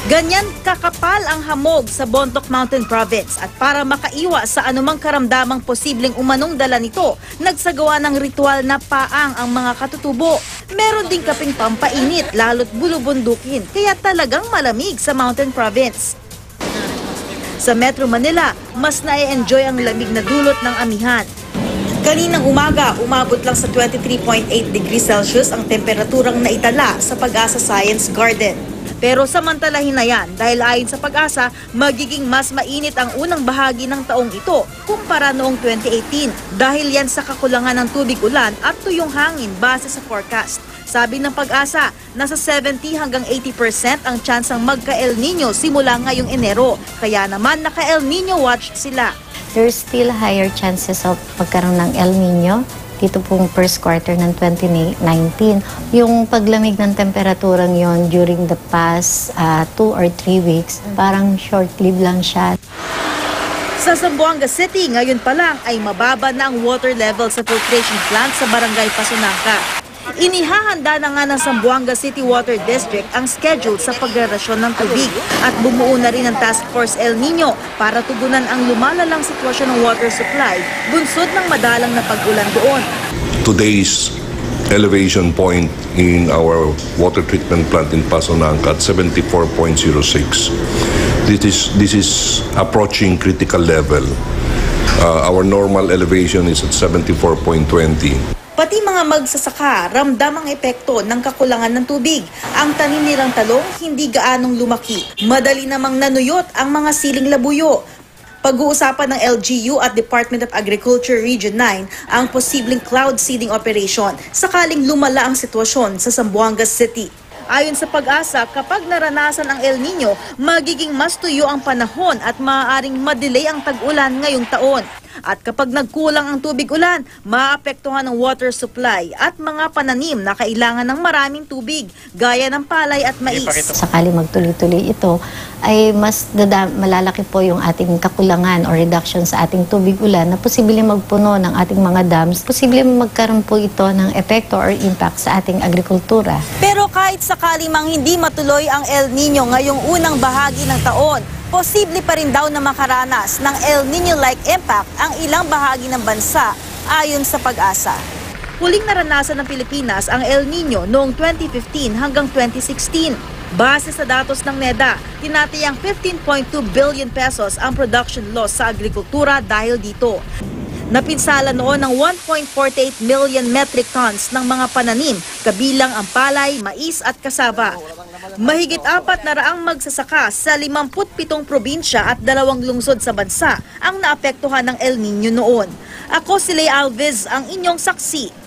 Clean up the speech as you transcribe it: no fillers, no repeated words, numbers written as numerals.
Ganyan kakapal ang hamog sa Bontoc Mountain Province at para makaiwas sa anumang karamdamang posibleng umanong dala nito, nagsagawa ng ritual na paang ang mga katutubo. Meron ding kaping pampainit lalo't bulubundukin kaya talagang malamig sa Mountain Province. Sa Metro Manila, mas na-enjoy ang lamig na dulot ng amihan. Kaninang umaga, umabot lang sa 23.8 degrees Celsius ang temperaturang naitala sa Pag-asa Science Garden. Pero samantalahin na yan dahil ayon sa Pag-asa, magiging mas mainit ang unang bahagi ng taong ito kumpara noong 2018 dahil yan sa kakulangan ng tubig ulan at tuyong hangin base sa forecast. Sabi ng Pag-asa, nasa 70 hanggang 80% ang tsansang magka-El Nino simula ngayong Enero. Kaya naman naka-El Nino watch sila. There's still higher chances of pagkaroon ng El Nino dito pong first quarter ng 2019. Yung paglamig ng temperaturang yon during the past 2 or 3 weeks, parang short-lived lang siya. Sa Zamboanga City, ngayon pa lang ay mababa na ang water level sa filtration plant sa Barangay Pasunangka. Inihahanda na nga ng Zamboanga City Water District ang schedule sa pagrerasyon ng tubig at bumuo na rin ang Task Force El Nino para tugunan ang lumalalang sitwasyon ng water supply bunsod ng madalang na pag-ulan doon. Today's elevation point in our water treatment plant in Pasunangka at 74.06. This is approaching critical level. Our normal elevation is at 74.20. Pati mga magsasaka, ramdam ang epekto ng kakulangan ng tubig. Ang tanim nilang talong hindi gaanong lumaki. Madali namang nanuyot ang mga siling labuyo. Pag-uusapan ng LGU at Department of Agriculture Region 9 ang posibleng cloud seeding operation sakaling lumala ang sitwasyon sa Zamboanga City. Ayon sa Pag-asa, kapag naranasan ang El Nino, magiging mas tuyo ang panahon at maaaring madelay ang tag-ulan ngayong taon. At kapag nagkulang ang tubig ulan, maapektuhan ang water supply at mga pananim na kailangan ng maraming tubig, gaya ng palay at mais. Sakali magtuloy-tuloy ito, ay mas malalaki po yung ating kakulangan o reduction sa ating tubig ulan na posibleng magpuno ng ating mga dams. Posibleng magkaroon po ito ng epekto or impact sa ating agrikultura. Pero kahit sakali mang hindi matuloy ang El Nino ngayong unang bahagi ng taon, posible pa rin daw na makaranas ng El Nino-like impact ang ilang bahagi ng bansa ayon sa Pag-asa. Huling naranasan ng Pilipinas ang El Nino noong 2015 hanggang 2016. Base sa datos ng NEDA, tinatayang 15.2 billion pesos ang production loss sa agrikultura dahil dito. Napinsala noon ng 1.48 million metric tons ng mga pananim, kabilang ang palay, mais at kasaba. Mahigit 400 magsasaka sa 57 probinsya at 2 lungsod sa bansa ang naapektuhan ng El Nino noon. Ako si Lea Alves, ang inyong saksi.